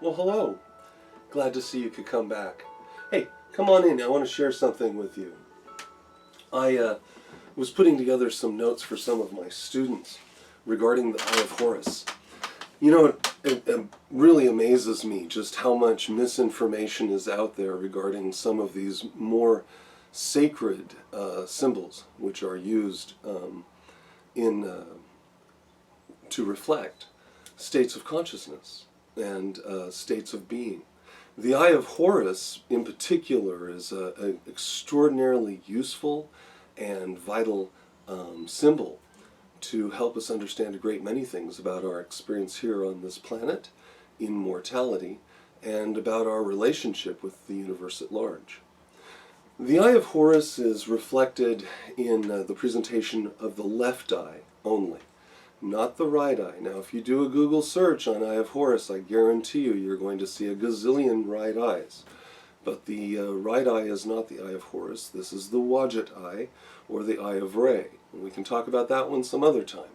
Well, hello. Glad to see you could come back. Hey, come on in. I want to share something with you. I was putting together some notes for some of my students regarding the Eye of Horus. You know, it really amazes me just how much misinformation is out there regarding some of these more sacred symbols which are used to reflect states of consciousness and states of being. The Eye of Horus, in particular, is an extraordinarily useful and vital symbol to help us understand a great many things about our experience here on this planet, in mortality, and about our relationship with the universe at large. The Eye of Horus is reflected in the presentation of the left eye only, not the right eye. Now, if you do a Google search on Eye of Horus, I guarantee you're going to see a gazillion right eyes. But the right eye is not the Eye of Horus. This is the Wadjet eye, or the Eye of Re. And we can talk about that one some other time.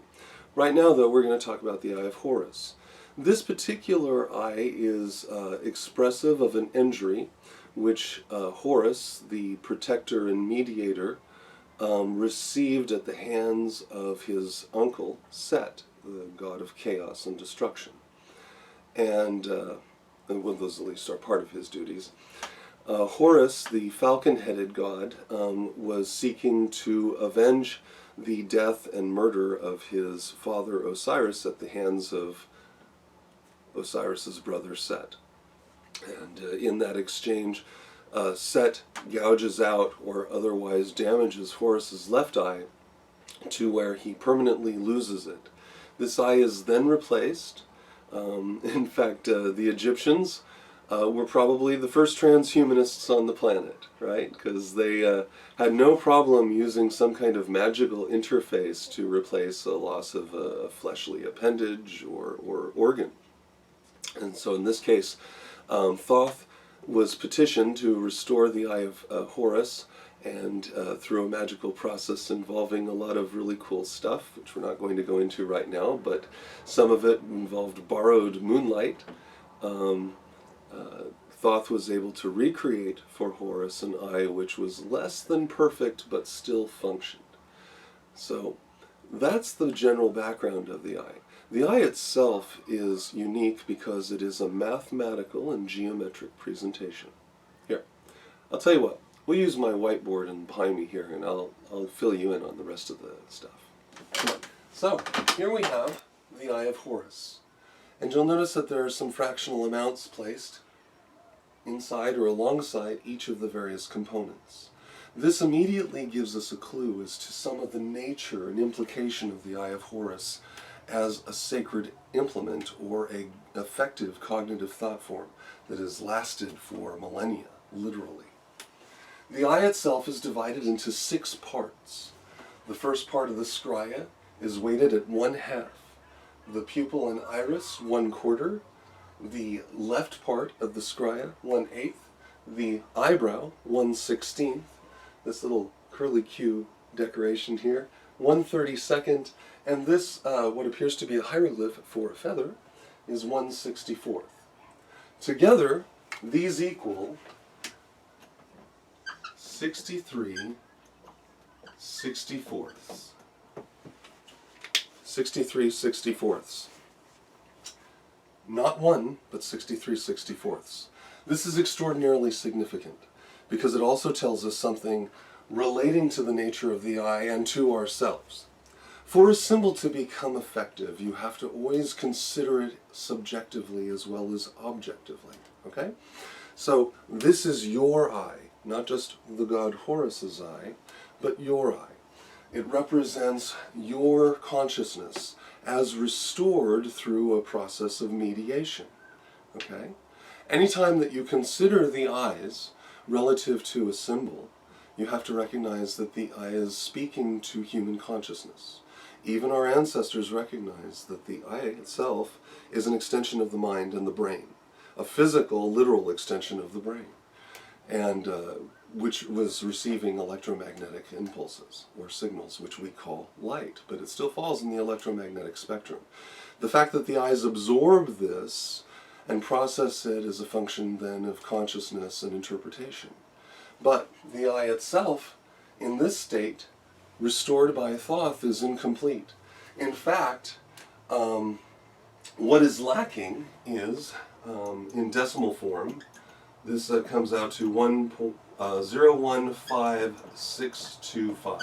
Right now, though, we're going to talk about the Eye of Horus. This particular eye is expressive of an injury which Horus, the protector and mediator, received at the hands of his uncle, Set, the god of chaos and destruction. And well, those at least are part of his duties. Horus, the falcon-headed god, was seeking to avenge the death and murder of his father Osiris at the hands of Osiris's brother Set. And in that exchange, Set gouges out or otherwise damages Horus's left eye to where he permanently loses it. This eye is then replaced. In fact, the Egyptians were probably the first transhumanists on the planet, right? Because they had no problem using some kind of magical interface to replace a loss of a fleshly appendage or organ. And so in this case, Thoth was petitioned to restore the Eye of Horus, and through a magical process involving a lot of really cool stuff, which we're not going to go into right now, but some of it involved borrowed moonlight. Thoth was able to recreate for Horus an eye which was less than perfect but still functioned. So that's the general background of the eye. The eye itself is unique because it is a mathematical and geometric presentation. Here, I'll tell you what, we'll use my whiteboard and behind me here, and I'll fill you in on the rest of the stuff. Come on. So, here we have the Eye of Horus. And you'll notice that there are some fractional amounts placed inside or alongside each of the various components. This immediately gives us a clue as to some of the nature and implication of the Eye of Horus as a sacred implement or an effective cognitive thought form that has lasted for millennia, literally. The eye itself is divided into 6 parts. The first part of the scria is weighted at 1/2. The pupil and iris, 1/4. The left part of the scria, 1/8. The eyebrow, 1/16. This little curly Q decoration here, 1/32, and this, what appears to be a hieroglyph for a feather, is 1/64. Together, these equal 63 64ths. 63 64ths. Not 1, but 63 64ths. This is extraordinarily significant because it also tells us something relating to the nature of the eye and to ourselves. For a symbol to become effective, you have to always consider it subjectively as well as objectively, okay? So this is your eye, not just the god Horus's eye, but your eye. It represents your consciousness as restored through a process of mediation, okay? Anytime that you consider the eyes relative to a symbol, you have to recognize that the eye is speaking to human consciousness. Even our ancestors recognized that the eye itself is an extension of the mind and the brain, a physical, literal extension of the brain, and which was receiving electromagnetic impulses or signals, which we call light, but it still falls in the electromagnetic spectrum. The fact that the eyes absorb this and process it as a function then of consciousness and interpretation. But the eye itself, in this state, restored by Thoth, is incomplete. In fact, what is lacking is, in decimal form, this comes out to 0.15625,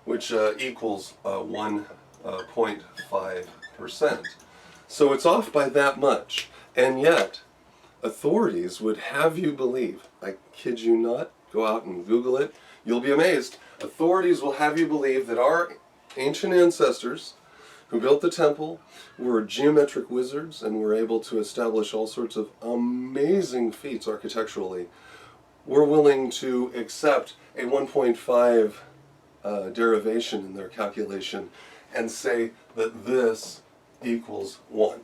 which equals 1.5%. So it's off by that much, and yet authorities would have you believe, I kid you not, go out and Google it, you'll be amazed. Authorities will have you believe that our ancient ancestors who built the temple were geometric wizards and were able to establish all sorts of amazing feats architecturally. We're willing to accept a 1.5 derivation in their calculation and say that this equals 1.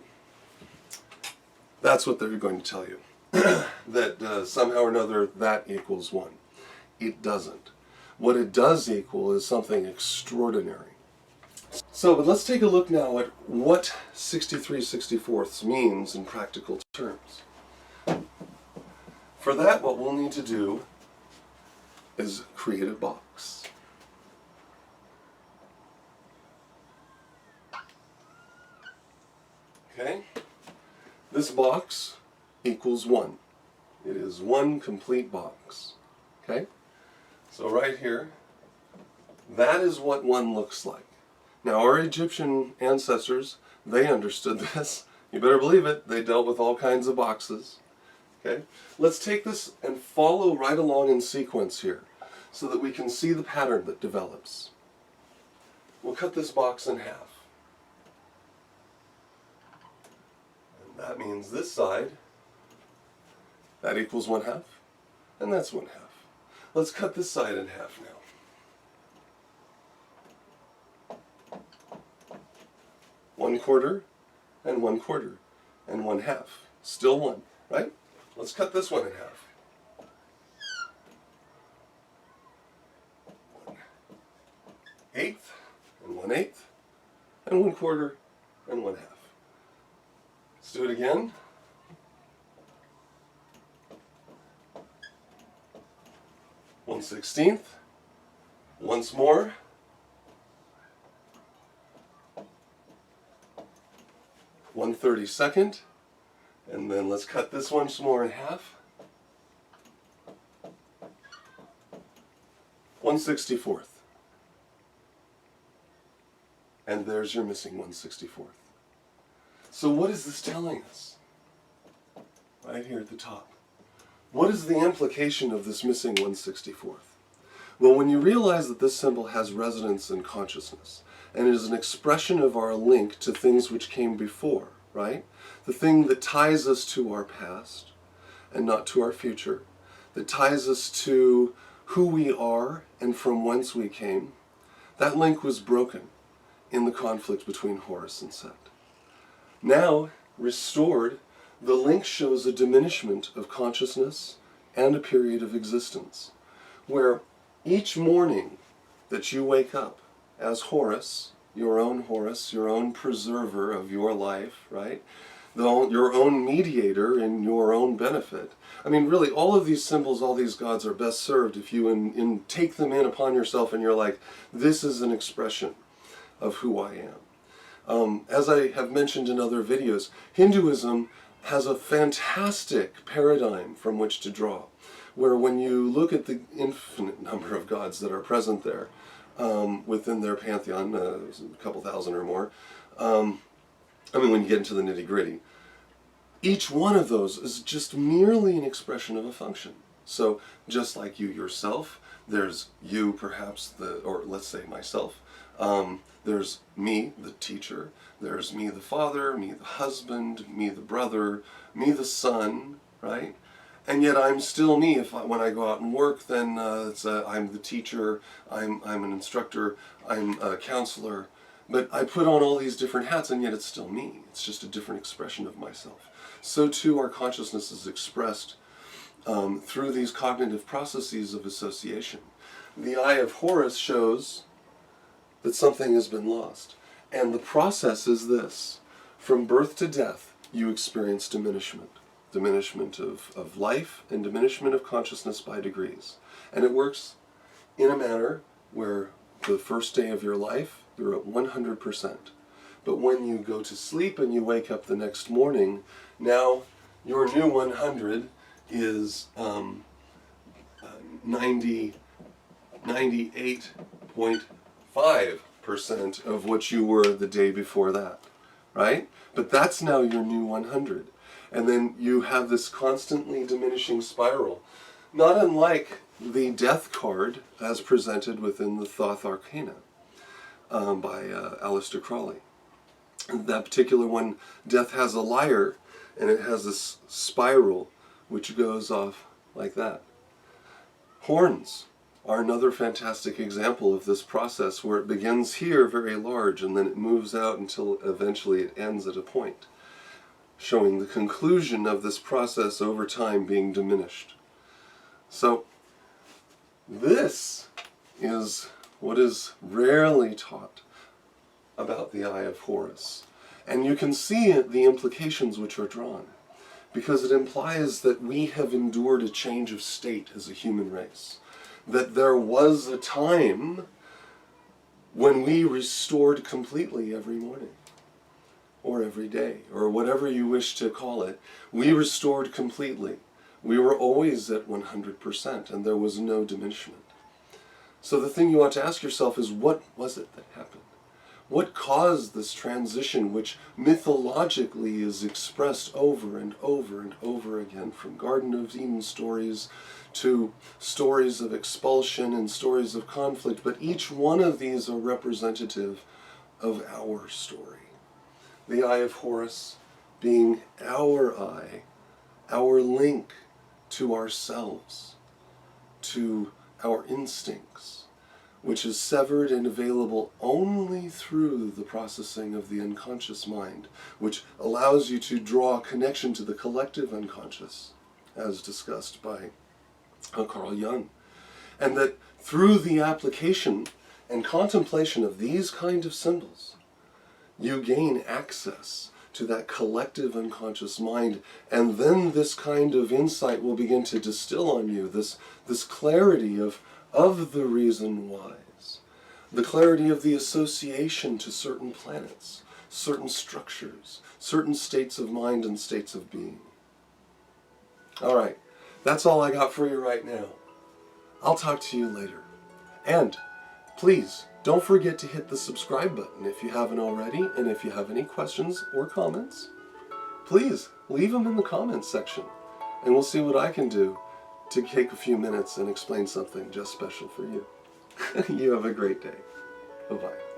That's what they're going to tell you. That somehow or another that equals 1. It doesn't. What it does equal is something extraordinary. So, but let's take a look now at what 63/64 means in practical terms. For that, what we'll need to do is create a box. Okay? This box equals 1. It is one complete box. Okay? So right here, that is what 1 looks like. Now our Egyptian ancestors, they understood this. You better believe it. They dealt with all kinds of boxes. Okay? Let's take this and follow right along in sequence here so that we can see the pattern that develops. We'll cut this box in half. And that means this side, that equals 1/2, and that's 1/2. Let's cut this side in half now. One quarter, and 1/4, and 1/2. Still 1, right? Let's cut this one in half. 1/8, and 1/8, and 1/4, and 1/2. Let's do it again. 1/16, once more. 1/32, and then let's cut this one some more in half. 1/64. And there's your missing 1/64. So what is this telling us? Right here at the top. What is the implication of this missing 1/64? Well, when you realize that this symbol has resonance in consciousness, and it is an expression of our link to things which came before, right? The thing that ties us to our past and not to our future, that ties us to who we are and from whence we came, that link was broken in the conflict between Horus and Set. Now, restored, the link shows a diminishment of consciousness and a period of existence, where each morning that you wake up as Horus, your own preserver of your life, right? Your own mediator in your own benefit. I mean, really, all of these symbols, all these gods are best served if you take them in upon yourself and you're like, this is an expression of who I am. As I have mentioned in other videos, Hinduism has a fantastic paradigm from which to draw, where when you look at the infinite number of gods that are present there, within their pantheon, a couple thousand or more, when you get into the nitty-gritty, each one of those is just merely an expression of a function. So, just like you yourself, there's you perhaps, or let's say myself, there's me, the teacher, there's me, the father, me, the husband, me, the brother, me, the son, right? And yet I'm still me. When I go out and work, then I'm the teacher, I'm an instructor, I'm a counselor. But I put on all these different hats, and yet it's still me. It's just a different expression of myself. So too our consciousness is expressed through these cognitive processes of association. The Eye of Horus shows that something has been lost. And the process is this. From birth to death, you experience diminishment. Diminishment of life and diminishment of consciousness by degrees. And it works in a manner where the first day of your life, you're at 100%. But when you go to sleep and you wake up the next morning, now your new 100 is 98.5% of what you were the day before that, right? But that's now your new 100. And then you have this constantly diminishing spiral, not unlike the death card as presented within the Thoth Arcana by Aleister Crowley. That particular one, death has a lyre, and it has this spiral which goes off like that. Horns are another fantastic example of this process where it begins here very large and then it moves out until eventually it ends at a point, showing the conclusion of this process over time being diminished. So this is what is rarely taught about the Eye of Horus. And you can see the implications which are drawn, because it implies that we have endured a change of state as a human race. That there was a time when we restored completely every morning, or every day, or whatever you wish to call it. We restored completely. We were always at 100%, and there was no diminishment. So the thing you want to ask yourself is, what was it that happened? What caused this transition, which mythologically is expressed over and over and over again, from Garden of Eden stories to stories of expulsion and stories of conflict, but each one of these are representative of our story. The Eye of Horus being our eye, our link to ourselves, to our instincts, which is severed and available only through the processing of the unconscious mind, which allows you to draw a connection to the collective unconscious, as discussed by Carl Jung. And that through the application and contemplation of these kind of symbols, you gain access to that collective unconscious mind, and then this kind of insight will begin to distill on you, this clarity of the reason whys, the clarity of the association to certain planets, certain structures, certain states of mind and states of being. All right, that's all I got for you right now. I'll talk to you later. And please, don't forget to hit the subscribe button if you haven't already, and if you have any questions or comments, please leave them in the comments section, and we'll see what I can do to take a few minutes and explain something just special for you. You have a great day. Bye-bye.